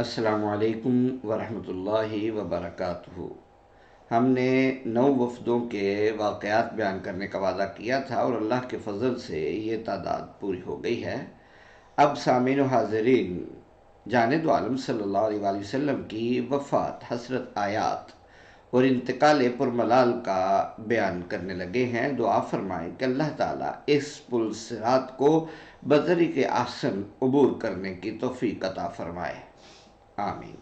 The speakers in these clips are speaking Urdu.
السلام علیکم ورحمۃ اللہ وبرکاتہ۔ ہم نے 9 وفدوں کے واقعات بیان کرنے کا وعدہ کیا تھا اور اللہ کے فضل سے یہ تعداد پوری ہو گئی ہے۔ اب سامعین و حاضرین، جانب عالم صلی اللہ علیہ وآلہ وسلم کی وفات، حسرت آیات اور انتقال پرملال کا بیان کرنے لگے ہیں۔ دعا فرمائیں کہ اللہ تعالیٰ اس پل صراط کو بطریق احسن عبور کرنے کی توفیق عطا فرمائے، آمین۔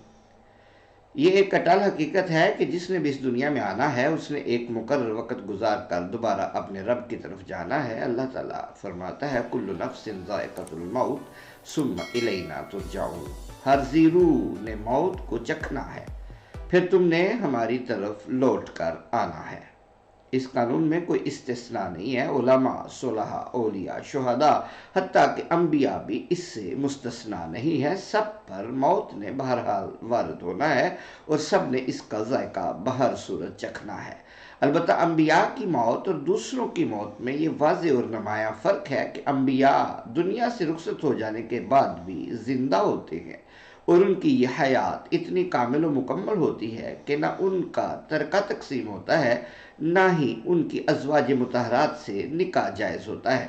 یہ ایک اٹل حقیقت ہے کہ جس نے بھی اس دنیا میں آنا ہے اس نے ایک مقرر وقت گزار کر دوبارہ اپنے رب کی طرف جانا ہے۔ اللہ تعالیٰ فرماتا ہے کل نفس ذائقۃ الموت ثم الینا ترجعون، ہر ذی روح نے موت کو چکھنا ہے، پھر تم نے ہماری طرف لوٹ کر آنا ہے۔ اس قانون میں کوئی استثناء نہیں ہے۔ علماء، صلحاء، اولیاء، شہداء، حتیٰ کہ انبیاء بھی اس سے مستثنیٰ نہیں ہے۔ سب پر موت نے بہرحال وارد ہونا ہے اور سب نے اس کا ذائقہ بہر صورت چکھنا ہے۔ البتہ انبیاء کی موت اور دوسروں کی موت میں یہ واضح اور نمایاں فرق ہے کہ انبیاء دنیا سے رخصت ہو جانے کے بعد بھی زندہ ہوتے ہیں اور ان کی یہ حیات اتنی کامل و مکمل ہوتی ہے کہ نہ ان کا ترکہ تقسیم ہوتا ہے، نہ ہی ان کی ازواج مطہرات سے نکاح جائز ہوتا ہے۔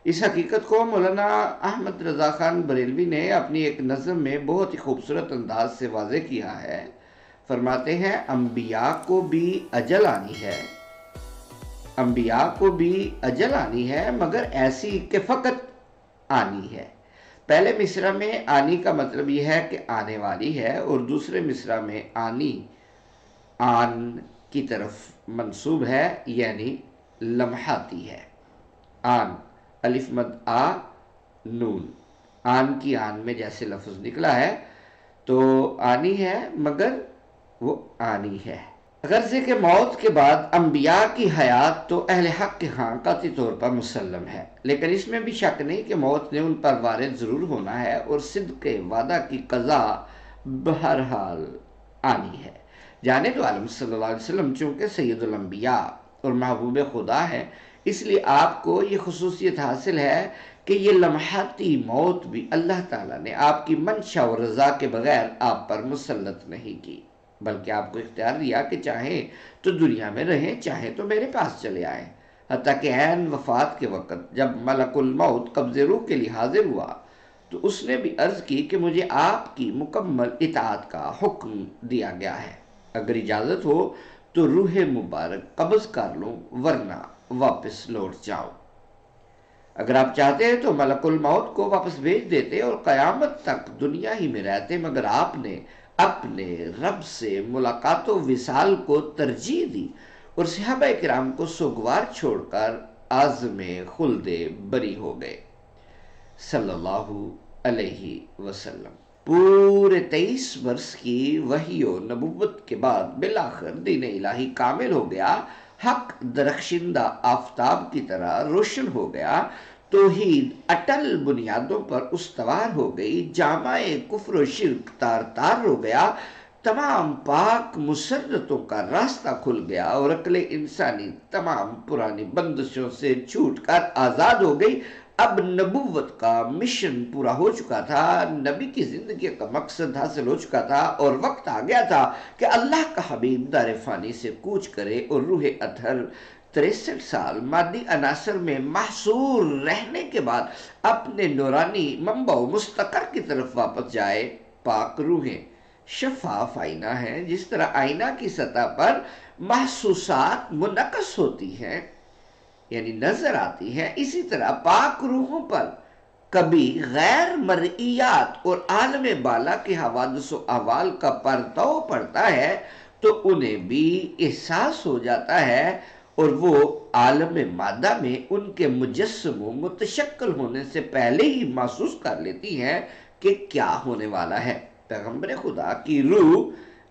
اس حقیقت کو مولانا احمد رضا خان بریلوی نے اپنی ایک نظم میں بہت ہی خوبصورت انداز سے واضح کیا ہے۔ فرماتے ہیں انبیاء کو بھی اجل آنی ہے، انبیاء کو بھی اجل آنی ہے، مگر ایسی کہ فقط آنی ہے۔ پہلے مصرع میں آنی کا مطلب یہ ہے کہ آنے والی ہے، اور دوسرے مصرع میں آنی آن کی طرف منسوب ہے، یعنی لمحاتی ہے۔ آن، الف مد آ نون، آن کی آن میں جیسے لفظ نکلا ہے تو آنی ہے مگر وہ آنی ہے۔ غرض کہ موت کے بعد انبیاء کی حیات تو اہل حق کے ہاں قطعی طور پر مسلم ہے، لیکن اس میں بھی شک نہیں کہ موت نے ان پر وارد ضرور ہونا ہے اور صدق وعدہ کی قضا بہرحال آنی ہے۔ جانب عالم صلی اللہ علیہ وسلم چونکہ سید الانبیاء اور محبوب خدا ہے، اس لیے آپ کو یہ خصوصیت حاصل ہے کہ یہ لمحاتی موت بھی اللہ تعالیٰ نے آپ کی منشا و رضا کے بغیر آپ پر مسلط نہیں کی، بلکہ آپ کو اختیار دیا کہ چاہیں تو دنیا میں رہیں، چاہیں تو میرے پاس چلے آئیں۔ حتیٰ کہ عین وفات کے وقت جب ملک الموت قبض روح کے لیے حاضر ہوا تو اس نے بھی عرض کی کہ مجھے آپ کی مکمل اطاعت کا حکم دیا گیا ہے، اگر اجازت ہو تو روح مبارک قبض کر لوں، ورنہ واپس لوٹ جاؤ۔ اگر آپ چاہتے ہیں تو ملک الموت کو واپس بھیج دیتے اور قیامت تک دنیا ہی میں رہتے، مگر آپ نے اپنے رب سے ملاقات و وصال کو ترجیح دی اور صحابہ کرام کو سوگوار چھوڑ کر عازم خلد بری ہو گئے صلی اللہ علیہ وسلم۔ پورے 23 برس کی وحی و نبوت کے بعد بالآخر دین الہی کامل ہو گیا، حق درخشندہ آفتاب کی طرح روشن ہو گیا، توحید اٹل بنیادوں پر استوار ہو گئی، جامع کفر و شرک تار تار ہو گیا، تمام پاک مسرتوں کا راستہ کھل گیا اور عقل انسانی تمام پرانی بندشوں سے چھوٹ کر آزاد ہو گئی۔ اب نبوت کا مشن پورا ہو چکا تھا، نبی کی زندگی کا مقصد حاصل ہو چکا تھا، اور وقت آ گیا تھا کہ اللہ کا حبیب دار فانی سے کوچ کرے اور روح اطہر 63 سال مادی عناصر میں محصور رہنے کے بعد اپنے نورانی منبع و مستقر کی طرف واپس جائے۔ پاک روحیں شفاف آئینہ ہیں، جس طرح آئینہ کی سطح پر محسوسات منعکس ہوتی ہیں، یعنی نظر آتی ہیں، اسی طرح پاک روحوں پر کبھی غیر مرئیات اور عالم بالا کے حوادث و احوال کا پرتو پڑتا ہے تو انہیں بھی احساس ہو جاتا ہے اور وہ عالم مادہ میں ان کے مجسم و متشکل ہونے سے پہلے ہی محسوس کر لیتی ہیں کہ کیا ہونے والا ہے۔ پیغمبر خدا کی روح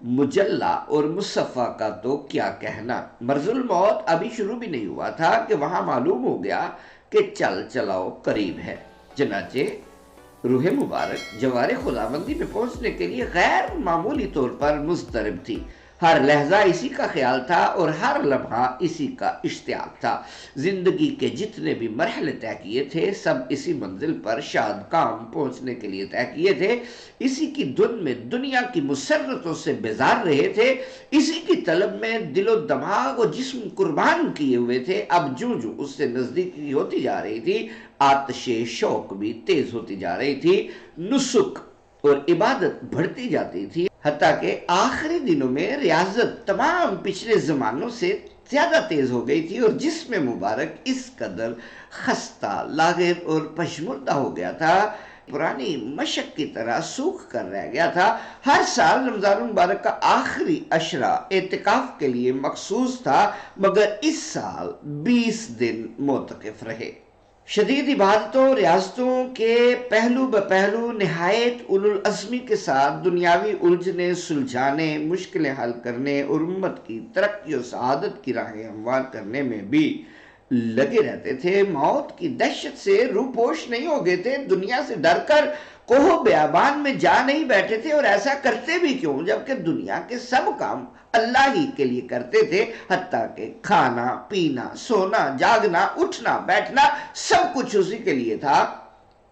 مجلہ اور مصفہ کا تو کیا کہنا، مرض الموت ابھی شروع بھی نہیں ہوا تھا کہ وہاں معلوم ہو گیا کہ چل چلاؤ قریب ہے۔ چنانچہ روح مبارک جوار خداوندی میں پہنچنے کے لیے غیر معمولی طور پر مضطرب تھی۔ ہر لہجہ اسی کا خیال تھا اور ہر لمحہ اسی کا اشتیاق تھا۔ زندگی کے جتنے بھی مرحلے طے کیے تھے سب اسی منزل پر شاد کام پہنچنے کے لیے طے کیے تھے۔ اسی کی دھن میں دنیا کی مسرتوں سے بیزار رہے تھے، اسی کی طلب میں دل و دماغ و جسم قربان کیے ہوئے تھے۔ اب جو اس سے نزدیکی ہوتی جا رہی تھی، آتش شوق بھی تیز ہوتی جا رہی تھی، نسک اور عبادت بڑھتی جاتی تھی، حتیٰ کہ آخری دنوں میں ریاضت تمام پچھلے زمانوں سے زیادہ تیز ہو گئی تھی اور جسم مبارک اس قدر خستہ، لاغر اور پشمردہ ہو گیا تھا، پرانی مشق کی طرح سوکھ کر رہ گیا تھا۔ ہر سال رمضان مبارک کا آخری عشرہ اعتکاف کے لیے مخصوص تھا، مگر اس سال 20 دن معتکف رہے۔ شدید عبادتوں اور ریاضتوں کے پہلو بپہلو نہایت اولوالعزمی کے ساتھ دنیاوی الجھنے سلجھانے، مشکلیں حل کرنے اور امت کی ترقی و سعادت کی راہیں ہموار کرنے میں بھی لگے رہتے تھے۔ موت کی دہشت سے روپوش نہیں ہو گئے تھے، دنیا سے ڈر کر کوہ بیابان میں جا نہیں بیٹھے تھے، اور ایسا کرتے بھی کیوں جبکہ دنیا کے سب کام اللہ ہی کے لیے کرتے تھے، حتیٰ کہ کھانا پینا سونا جاگنا اٹھنا بیٹھنا سب کچھ اسی کے لیے تھا،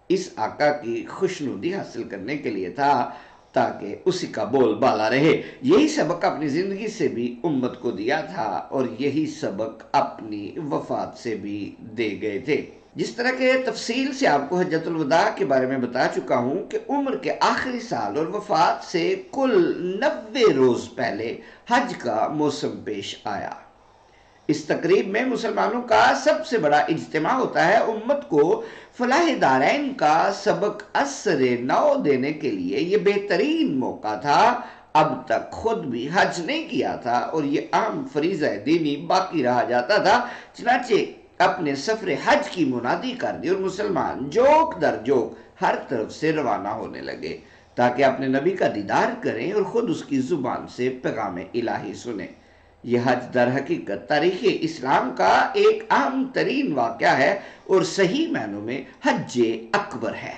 اس آقا کی خوشنودی حاصل کرنے کے لیے تھا، تاکہ اسی کا بول بالا رہے۔ یہی سبق اپنی زندگی سے بھی امت کو دیا تھا اور یہی سبق اپنی وفات سے بھی دے گئے تھے۔ جس طرح کے تفصیل سے آپ کو حجۃ الوداع کے بارے میں بتا چکا ہوں کہ عمر کے آخری سال اور وفات سے کل 90 روز پہلے حج کا موسم پیش آیا۔ اس تقریب میں مسلمانوں کا سب سے بڑا اجتماع ہوتا ہے۔ امت کو فلاح دارین کا سبق اثر نو دینے کے لیے یہ بہترین موقع تھا۔ اب تک خود بھی حج نہیں کیا تھا اور یہ عام فریضہ دینی باقی رہا جاتا تھا، چنانچہ اپنے سفر حج کی منادی کر دی اور مسلمان جوک در جوک ہر طرف سے روانہ ہونے لگے تاکہ اپنے نبی کا دیدار کریں اور خود اس کی زبان سے پیغام الہی سنیں۔ یہ حج در حقیقت تاریخ اسلام کا ایک اہم ترین واقعہ ہے اور صحیح معنوں میں حج اکبر ہے۔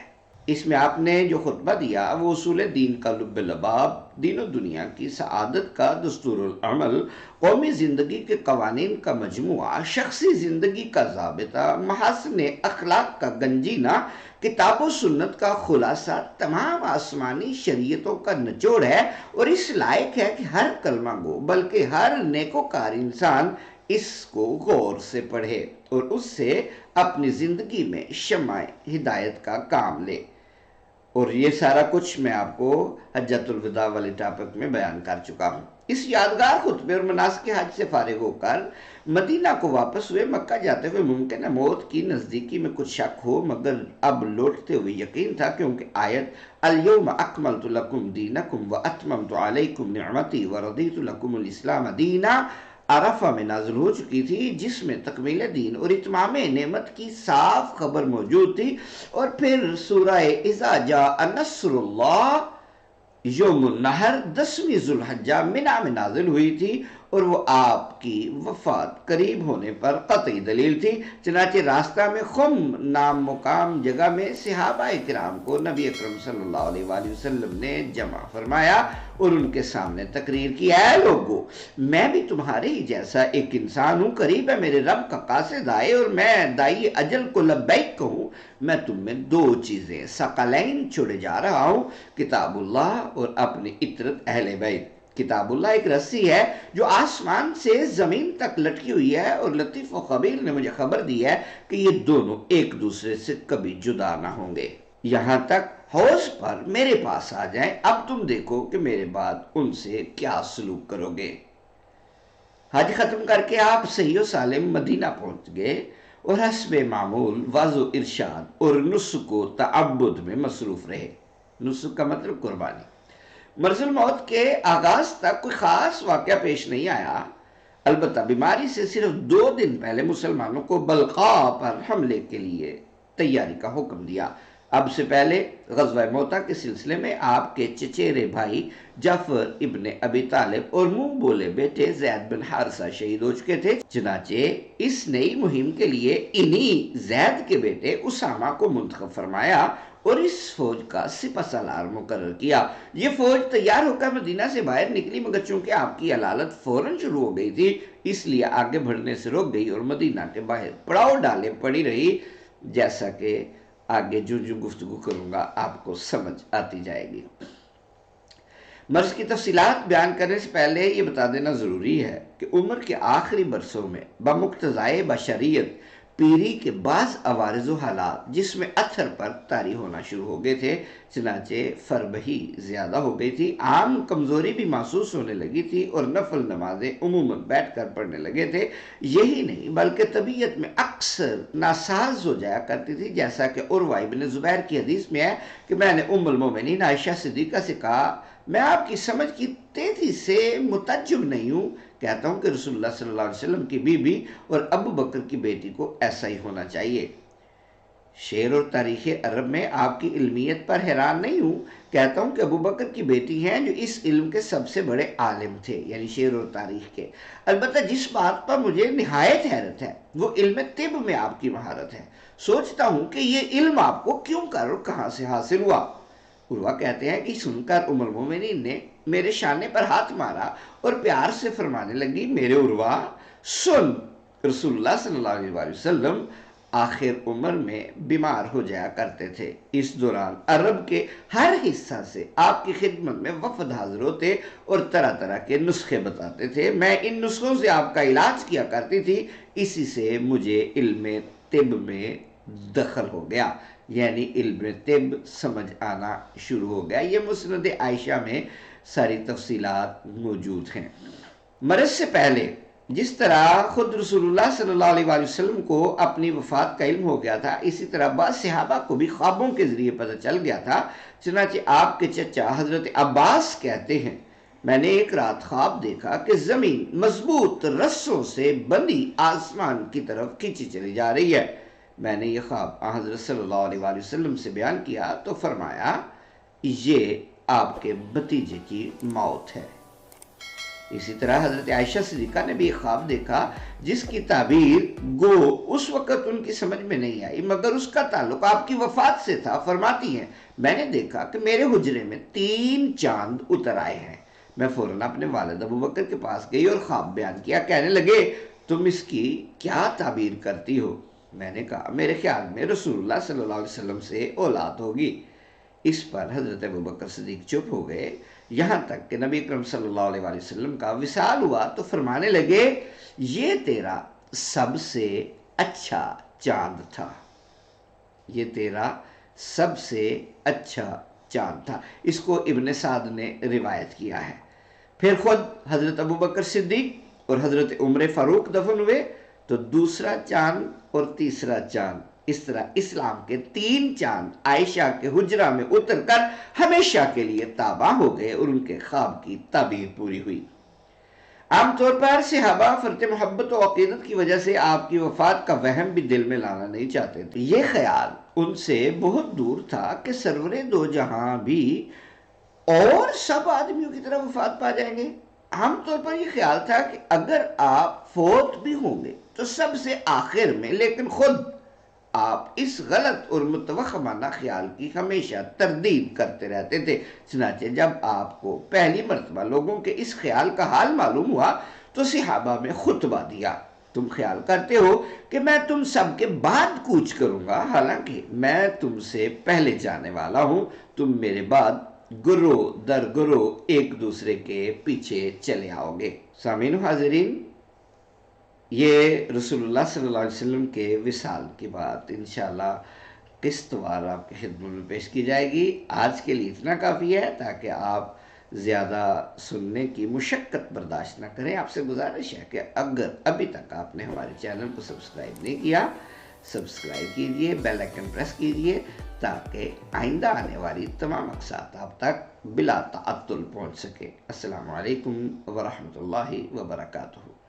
اس میں آپ نے جو خطبہ دیا وہ اصول دین کا لب لباب، دین و دنیا کی سعادت کا دستور العمل، قومی زندگی کے قوانین کا مجموعہ، شخصی زندگی کا ضابطہ، محاسن اخلاق کا گنجینہ، کتاب و سنت کا خلاصہ، تمام آسمانی شریعتوں کا نچوڑ ہے، اور اس لائق ہے کہ ہر کلمہ گو بلکہ ہر نیکوکار انسان اس کو غور سے پڑھے اور اس سے اپنی زندگی میں شمع ہدایت کا کام لے۔ اور یہ سارا کچھ میں آپ کو حجۃ الوداع والے ٹاپک میں بیان کر چکا ہوں۔ اس یادگار خطبے اور مناسک حج سے فارغ ہو کر مدینہ کو واپس ہوئے۔ مکہ جاتے ہوئے ممکن ہے موت کی نزدیکی میں کچھ شک ہو، مگر اب لوٹتے ہوئے یقین تھا، کیونکہ آیت الیوم اکملت لکم دینکم واتممت علیکم نعمتی ورضیت لکم الاسلام دینا عرفہ میں نازل ہو چکی تھی، جس میں تکمیل دین اور اتمام نعمت کی صاف خبر موجود تھی۔ اور پھر سورہ اذا جاء نصر اللہ یوم النحر 10ویں ذوالحجہ منی میں نازل ہوئی تھی، اور وہ آپ کی وفات قریب ہونے پر قطعی دلیل تھی۔ چنانچہ راستہ میں خم نام مقام جگہ میں صحابہ کرام کو نبی اکرم صلی اللہ علیہ وآلہ وسلم نے جمع فرمایا اور ان کے سامنے تقریر کی، اے لوگو، میں بھی تمہارے ہی جیسا ایک انسان ہوں، قریب ہے میرے رب کا قاصد آئے اور میں دائی اجل کو لبیک کہوں، میں تم میں دو چیزیں ثقلین چھوڑے جا رہا ہوں، کتاب اللہ اور اپنی عطرت اہل بیت۔ کتاب اللہ ایک رسی ہے جو آسمان سے زمین تک لٹکی ہوئی ہے، اور لطیف و خبیر نے مجھے خبر دی ہے کہ یہ دونوں ایک دوسرے سے کبھی جدا نہ ہوں گے، یہاں تک حوض پر میرے پاس آ جائیں، اب تم دیکھو کہ میرے بعد ان سے کیا سلوک کرو گے۔ حج ختم کر کے آپ صحیح و سالم مدینہ پہنچ گئے اور حسب معمول واضح و ارشاد اور نسک و تعبد میں مصروف رہے۔ نسک کا مطلب قربانی۔ مرض الموت کے آغاز تک کوئی خاص واقعہ پیش نہیں آیا، البتہ بیماری سے صرف 2 دن پہلے مسلمانوں کو بلقاء پر حملے کے لیے تیاری کا حکم دیا۔ اب سے پہلے غزوہ موتا کے سلسلے میں آپ کے چچیرے بھائی جعفر ابن ابی طالب اور منہ بولے بیٹے زید بن حارثہ شہید ہو چکے تھے، چنانچہ اس نئی مہم کے لیے انہی زید کے بیٹے اسامہ کو منتخب فرمایا اور اس فوج کا سپہ سالار مقرر کیا۔ یہ فوج تیار ہو کر مدینہ سے باہر نکلی، مگر چونکہ آپ کی علالت فوراً شروع ہو گئی تھی اس لیے آگے بڑھنے سے رک گئی اور مدینہ کے باہر پڑاؤ ڈالے پڑی رہی، جیسا کہ آگے جو گفتگو کروں گا آپ کو سمجھ آتی جائے گی۔ مرض کی تفصیلات بیان کرنے سے پہلے یہ بتا دینا ضروری ہے کہ عمر کے آخری برسوں میں بمقتضائے بشریت پیری کے بعض عوارض و حالات جس میں اتھر پر طاری ہونا شروع ہو گئے تھے، چنانچہ فربہی زیادہ ہو گئی تھی، عام کمزوری بھی محسوس ہونے لگی تھی اور نفل نمازیں عموماً بیٹھ کر پڑھنے لگے تھے۔ یہی نہیں بلکہ طبیعت میں اکثر ناساز ہو جایا کرتی تھی، جیسا کہ عروہ ابن زبیر کی حدیث میں ہے کہ میں نے ام المومنین عائشہ صدیقہ سے کہا، میں آپ کی سمجھ کی تیزی سے متعجب نہیں ہوں، کہتا ہوں کہ رسول اللہ صلی اللہ علیہ وسلم کی بیوی اور ابو بکر کی بیٹی کو ایسا ہی ہونا چاہیے۔ شعر اور تاریخ عرب میں آپ کی علمیت پر حیران نہیں ہوں، کہتا ہوں کہ ابو بکر کی بیٹی ہیں جو اس علم کے سب سے بڑے عالم تھے، یعنی شعر اور تاریخ کے۔ البتہ جس بات پر مجھے نہایت حیرت ہے وہ علم طب میں آپ کی مہارت ہے۔ سوچتا ہوں کہ یہ علم آپ کو کیوں کر اور کہاں سے حاصل ہوا؟ عروہ کہتے ہیں کہ سن کر ام المومنین نے میرے شانے پر ہاتھ مارا اور پیار سے فرمانے لگی، میرے عروہ سن، رسول اللہ صلی اللہ علیہ وسلم آخر عمر میں بیمار ہو جایا کرتے تھے۔ اس دوران عرب کے ہر حصہ سے آپ کی خدمت میں وفد حاضر ہوتے اور طرح طرح کے نسخے بتاتے تھے، میں ان نسخوں سے آپ کا علاج کیا کرتی تھی، اسی سے مجھے علم طب میں دخل ہو گیا، یعنی علم طب سمجھ آنا شروع ہو گیا۔ یہ مسند عائشہ میں ساری تفصیلات موجود ہیں۔ مرض سے پہلے جس طرح خود رسول اللہ صلی اللہ علیہ وسلم کو اپنی وفات کا علم ہو گیا تھا، اسی طرح بعض صحابہ کو بھی خوابوں کے ذریعے پتہ چل گیا تھا۔ چنانچہ آپ کے چچا حضرت عباس کہتے ہیں، میں نے ایک رات خواب دیکھا کہ زمین مضبوط رسوں سے بندھی آسمان کی طرف کھینچی چلی جا رہی ہے۔ میں نے یہ خواب حضرت صلی اللہ علیہ وسلم سے بیان کیا تو فرمایا، یہ آپ کے بھتیجے کی موت ہے۔ اسی طرح حضرت عائشہ صدیقہ نے بھی ایک خواب دیکھا جس کی تعبیر گو اس وقت ان کی سمجھ میں نہیں آئی، مگر اس کا تعلق آپ کی وفات سے تھا۔ فرماتی ہیں، میں نے دیکھا کہ میرے حجرے میں 3 چاند اتر آئے ہیں۔ میں فوراً اپنے والد ابو بکر کے پاس گئی اور خواب بیان کیا۔ کہنے لگے، تم اس کی کیا تعبیر کرتی ہو؟ میں نے کہا، میرے خیال میں رسول اللہ صلی اللہ علیہ وسلم سے اولاد ہوگی۔ اس پر حضرت ابو بکر صدیق چپ ہو گئے، یہاں تک کہ نبی اکرم صلی اللہ علیہ وسلم کا وصال ہوا تو فرمانے لگے، یہ تیرا سب سے اچھا چاند تھا، یہ تیرا سب سے اچھا چاند تھا۔ اس کو ابن سعد نے روایت کیا ہے۔ پھر خود حضرت ابو بکر صدیق اور حضرت عمر فاروق دفن ہوئے تو دوسرا چاند اور تیسرا چاند، اس طرح اسلام کے 3 چاند عائشہ کے حجرہ میں اتر کر ہمیشہ کے لیے تابع ہو گئے اور ان کے خواب کی تعبیر پوری ہوئی۔ عام طور پر صحابہ فرط محبت و عقیدت کی وجہ سے آپ کی وفات کا وہم بھی دل میں لانا نہیں چاہتے تھے۔ یہ خیال ان سے بہت دور تھا کہ سرور دو جہاں بھی اور سب آدمیوں کی طرح وفات پا جائیں گے۔ عام طور پر یہ خیال تھا کہ اگر آپ فوت بھی ہوں گے تو سب سے آخر میں، لیکن خود آپ اس غلط اور متوہمانہ خیال کی ہمیشہ تردید کرتے رہتے تھے۔ چنانچہ جب آپ کو پہلی مرتبہ لوگوں کے اس خیال کا حال معلوم ہوا تو صحابہ میں خطبہ دیا، تم خیال کرتے ہو کہ میں تم سب کے بعد کوچ کروں گا، حالانکہ میں تم سے پہلے جانے والا ہوں، تم میرے بعد گروہ در گروہ ایک دوسرے کے پیچھے چلے آؤ گے۔ سامعین و حاضرین، یہ رسول اللہ صلی اللہ علیہ وسلم کے وصال کی بات انشاءاللہ قسط وار آپ کی خدمت میں پیش کی جائے گی۔ آج کے لیے اتنا کافی ہے تاکہ آپ زیادہ سننے کی مشقت برداشت نہ کریں۔ آپ سے گزارش ہے کہ اگر ابھی تک آپ نے ہمارے چینل کو سبسکرائب نہیں کیا، سبسکرائب کیجئے، بیل آئیکن پریس کیجئے تاکہ آئندہ آنے والی تمام اقساط آپ تک بلا تعطل پہنچ سکے۔ السلام علیکم ورحمۃ اللہ وبرکاتہ۔